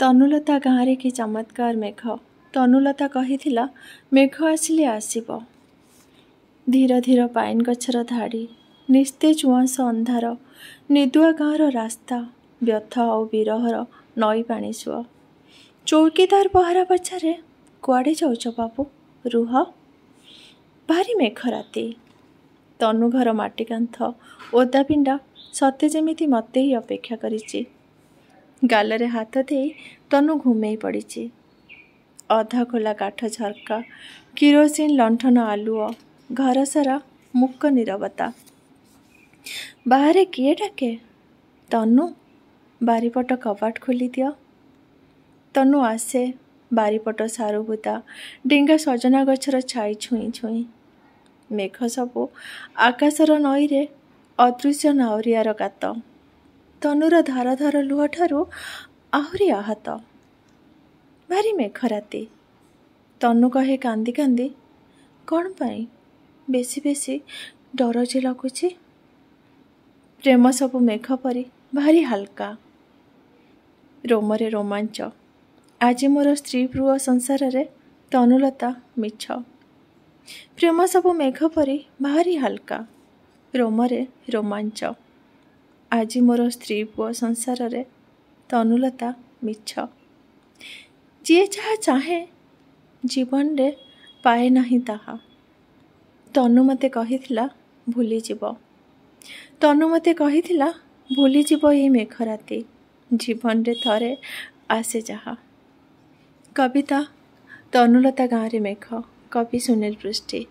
तनुलता गाँव कि चमत्कार मेघ। तनुलता कहिथिला मेघ आसिले आसिब। धीर धीर पाइन गछर धाड़ी, निस्तेज उआस अंधार, निदुआ गाँवर रास्ता, व्यथा और विरहर नई पानी सुଅ। चौकीदार पहरा पछारे कुआड़े जाउछ बाबू, रुह। भारी मेघ राति। तनु घर माटी कांथ ओदा पिंडा सते जेमिति मते ही अपेक्षा करिछि। गालरे हाथ दे तनु घुमेई पड़िछि। अधा खोला काठ झरका, किरोसिन लंठन आलुओ, घर सारा मुक नीरवता। बाहरे किए डाके? तनु, बारीपट कबाट खोली दियो। तनु आसे, बारीपट सारुबुदा डेंगा सजना गछर छाई छुई छुई। मेघ सबु आकाशर नईरे अदृश्य नाउरियार गात। तनुर धार धार लुह ठारू आहुरी आहत। भारी मेघ राति। तनु कहे कांदी कांदी, कौन पाई बेसी बेसी डर जे लगुछि। प्रेम सबु मेघ परी भारी हल्का। रोमरे रोमांच। आज मोर स्त्री प्रिय संसार रे तनुलता मिछ। प्रेम सबु मेघ परी भारी हल्का। रोमरे रोमांच। आज मोर स्त्री पुओ संसार रे तनुलता मिछ। जी जहा चाहे जीवन रे पाए नहीं ताहा। तनु मते कहिथिला भूली जीव। तनु मते कहिथिला भूली जीव ये मेघ राति। जीवन रे थरे आसे जहा। कविता तनुलता गाँव रे मेघ। कवि सुनील पृष्टि।